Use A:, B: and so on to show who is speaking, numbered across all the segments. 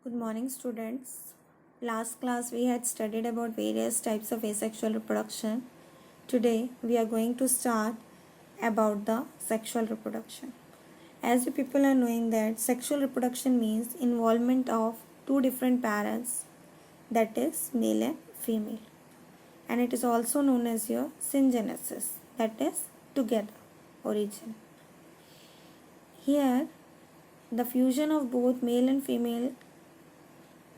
A: Good morning, students. Last class we had studied about various types of asexual reproduction. Today we are going to start about the sexual reproduction. As you people are knowing that sexual reproduction means involvement of two different parents, that is male and female, and it is also known as your syngenesis, that is together origin. Here the fusion of both male and female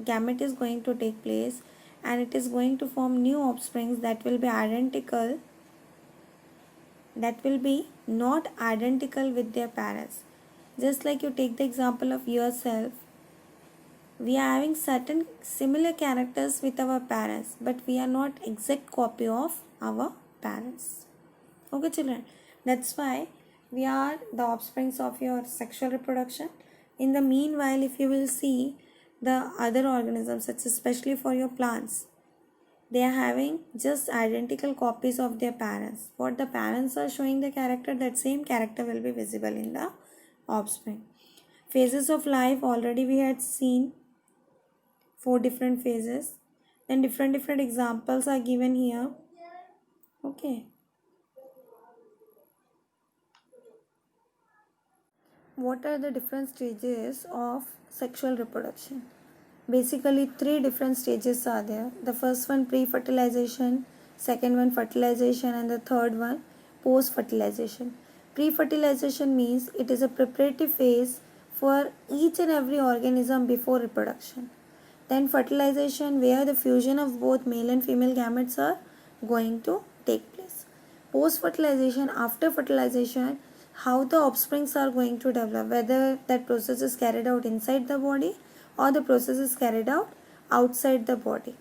A: gamete is going to take place, and it is going to form new offsprings that will be identical, that will be not identical with their parents. Just like you take the example of yourself, we are having certain similar characters with our parents, but we are not exact copy of our parents. Okay children, that's why we are the offsprings of your sexual reproduction. In the meanwhile, if you will see the other organisms, such especially for your plants, they are having just identical copies of their parents. What the parents are showing the character, that same character will be visible in the offspring. Phases of life, already we had seen 4 different phases, and different examples are given here. Okay, what are the different stages of sexual reproduction? Basically, 3 different stages are there. The first one pre-fertilization, second one fertilization, and the third one post-fertilization. Pre-fertilization means it is a preparatory phase for each and every organism before reproduction. Then fertilization, where the fusion of both male and female gametes are going to take place. Post-fertilization, after fertilization, how the offsprings are going to develop, whether that process is carried out inside the body or the process is carried out outside the body.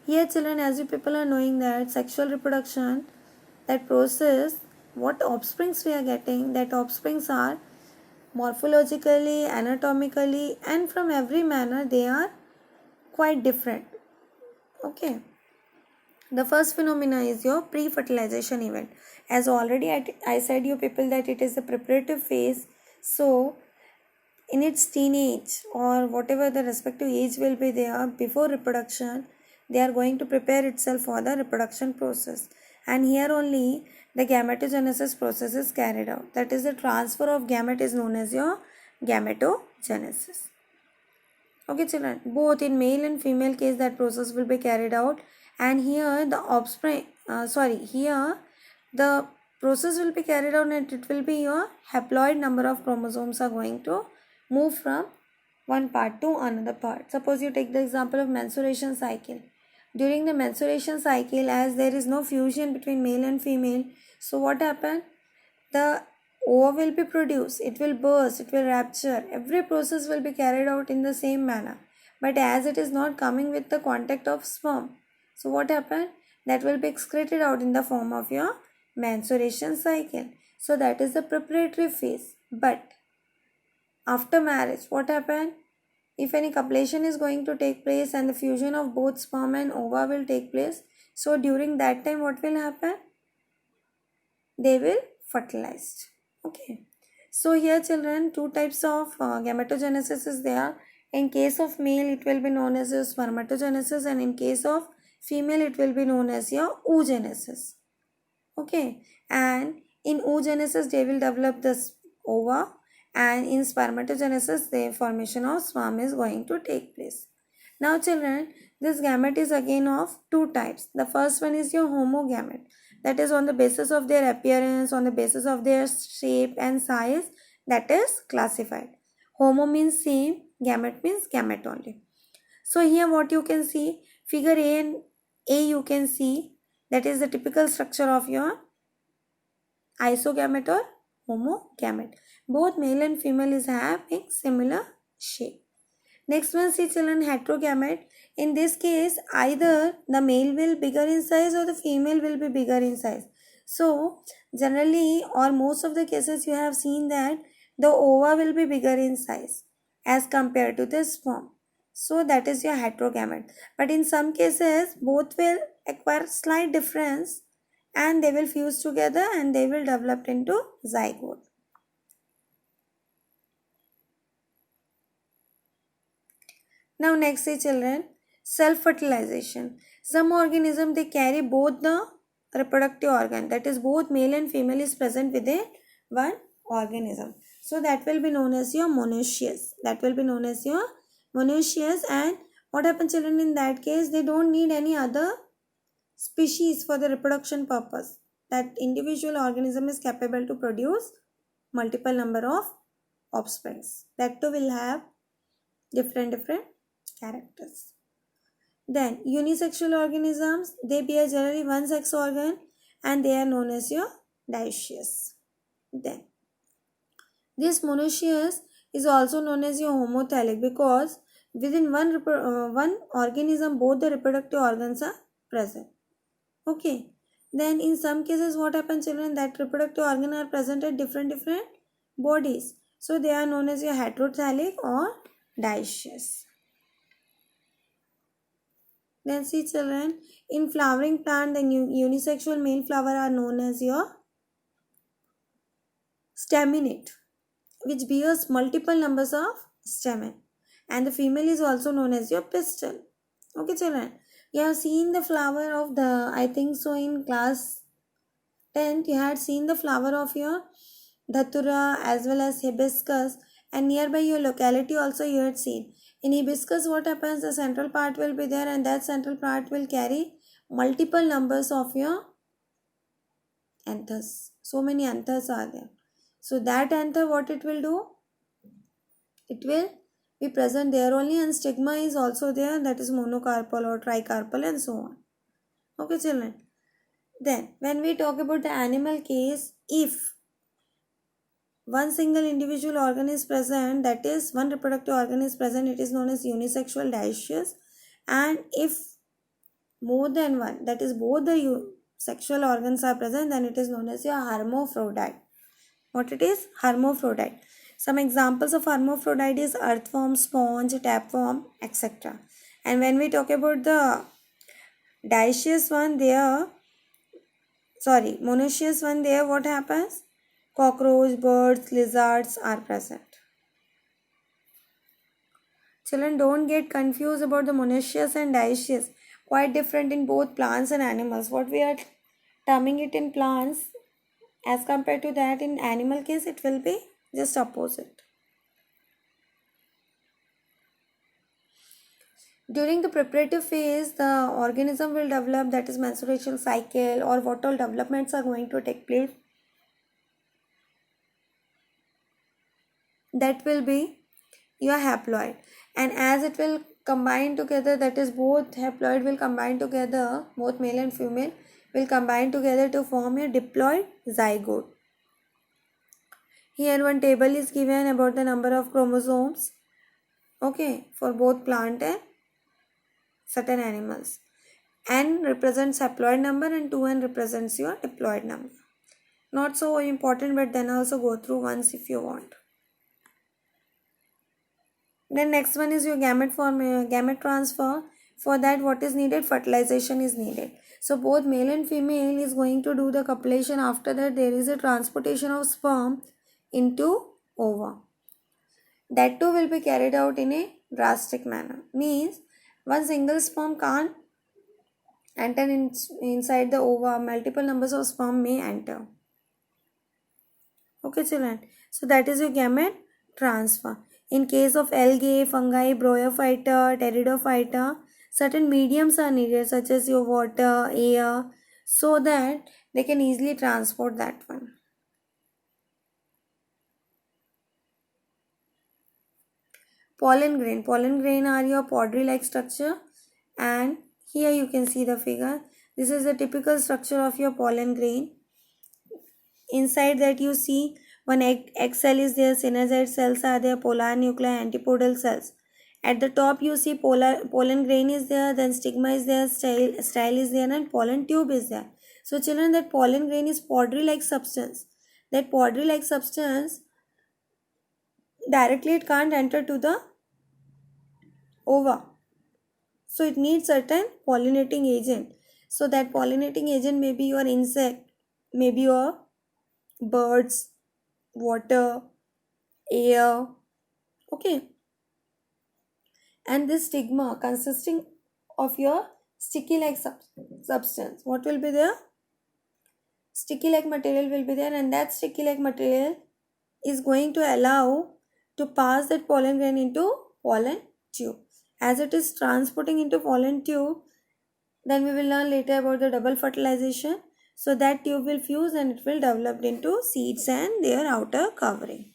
A: Here children, as you people are knowing that sexual reproduction, that process, what offsprings we are getting, that offsprings are morphologically, anatomically, and from every manner they are quite different. Okay. The first phenomena is your pre-fertilization event. As already I said you people that it is the preparative phase. So in its teenage or whatever the respective age will be there before reproduction, they are going to prepare itself for the reproduction process. And here only the gametogenesis process is carried out. That is, the transfer of gamete is known as your gametogenesis. Okay children, both in male and female case that process will be carried out, and here the offspring, here the process will be carried out and it will be your haploid number of chromosomes are going to move from one part to another part. Suppose you take the example of menstruation cycle. During the menstruation cycle, as there is no fusion between male and female, so what happens? The ova will be produced, it will burst, it will rupture. Every process will be carried out in the same manner. But as it is not coming with the contact of sperm, so what happened? That will be excreted out in the form of your menstruation cycle. So that is the preparatory phase. But after marriage, what happened? If any copulation is going to take place and the fusion of both sperm and ova will take place, so during that time what will happen? They will fertilized. Okay, so here children, 2 types of gametogenesis is there. In case of male, it will be known as your spermatogenesis, and in case of female, it will be known as your oogenesis. Okay, and in oogenesis, they will develop this ova, and in spermatogenesis, the formation of sperm is going to take place. Now children, this gamete is again of 2 types. The first one is your homogamete. That is, on the basis of their appearance, on the basis of their shape and size, that is classified. Homo means same, gamete means gamete only. So here what you can see, figure A and A you can see, that is the typical structure of your isogamete or homogamete. Both male and female is having similar shape. Next one, see children, heterogamete. In this case, either the male will bigger in size or the female will be bigger in size. So generally, or most of the cases, you have seen that the ova will be bigger in size as compared to the sperm. So that is your heterogamete. But in some cases, both will acquire slight difference and they will fuse together and they will develop into zygote. Now next is children, self-fertilization. Some organism they carry both the reproductive organ, that is both male and female is present within one organism. So that will be known as your monoecious. That will be known as your monoecious. And what happens children in that case? They don't need any other species for the reproduction purpose. That individual organism is capable to produce multiple number of offsprings. That too will have different characters. Then unisexual organisms, they bear generally one sex organ and they are known as your dioecious. Then this monoecious is also known as your homothallic because within one organism both the reproductive organs are present. Okay. Then in some cases what happens children, that reproductive organ are present at different bodies. So they are known as your heterothallic or dioecious. Then see children, in flowering plant the unisexual male flower are known as your staminate, which bears multiple numbers of stamen, and the female is also known as your pistil. Okay children, you have seen the flower of the, I think so in class 10th you had seen the flower of your dhatura as well as hibiscus, and nearby your locality also you had seen. In hibiscus what happens, the central part will be there and that central part will carry multiple numbers of your anthers. So many anthers are there. So that anther what it will do? It will be present there only, and stigma is also there, that is monocarpal or tricarpal and so on. Okay children. Then when we talk about the animal case, if one single individual organ is present, that is one reproductive organ is present, it is known as unisexual dioecious. And if more than one, that is both the sexual organs are present, then it is known as your hermaphrodite. What it is? Hermaphrodite. Some examples of hermaphrodite is earthworm, sponge, tapeworm, etc. And when we talk about the dioecious one, monoecious one, there what happens? Cockroach, birds, lizards are present. Children, don't get confused about the monoecious and dioecious. Quite different in both plants and animals. What we are terming it in plants, as compared to that in animal case, it will be just opposite. During the preparative phase, the organism will develop, that is menstruation cycle or what all developments are going to take place. That will be your haploid, and as it will combine together, that is both haploid will combine together, both male and female will combine together to form a diploid zygote. Here one table is given about the number of chromosomes, okay, for both plant and certain animals. N represents haploid number and 2n represents your diploid number. Not so important, but then also go through once if you want. Then next one is your gamete transfer. For that what is needed? Fertilization is needed. So both male and female is going to do the copulation. After that there is a transportation of sperm into ova. That too will be carried out in a drastic manner. Means one single sperm can't enter inside the ova. Multiple numbers of sperm may enter. Okay children. So that is your gamete transfer. In case of algae, fungi, bryophyta, pteridophyta, certain mediums are needed such as your water, air, so that they can easily transport that one. Pollen grain. Pollen grain are your powdery-like structure, and here you can see the figure. This is the typical structure of your pollen grain. Inside that you see one egg cell is there, synergid cells are there, polar nuclei, antipodal cells. At the top you see pollen grain is there, then stigma is there, style is there, and pollen tube is there. So children, that pollen grain is powdery-like substance. That powdery-like substance, directly it can't enter to the ova. So it needs certain pollinating agent. So that pollinating agent may be your insect, maybe your birds, water, air, okay. and this stigma consisting of your sticky like substance. What will be there? Sticky like material will be there, and that sticky like material is going to allow to pass that pollen grain into pollen tube. As it is transporting into pollen tube, then we will learn later about the double fertilization. So that tube will fuse and it will develop into seeds and their outer covering.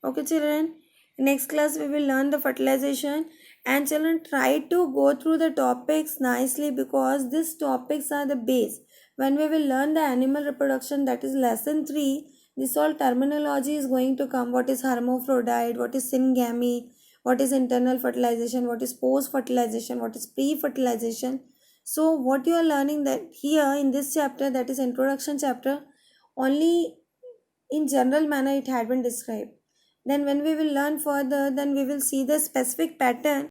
A: Okay children, next class we will learn the fertilization, and children try to go through the topics nicely because these topics are the base. When we will learn the animal reproduction, that is lesson 3, this all terminology is going to come. What is hermaphrodite, what is syngamy, what is internal fertilization, what is post fertilization, what is pre-fertilization. So what you are learning that here in this chapter, that is introduction chapter, only in general manner it had been described. Then when we will learn further, then we will see the specific pattern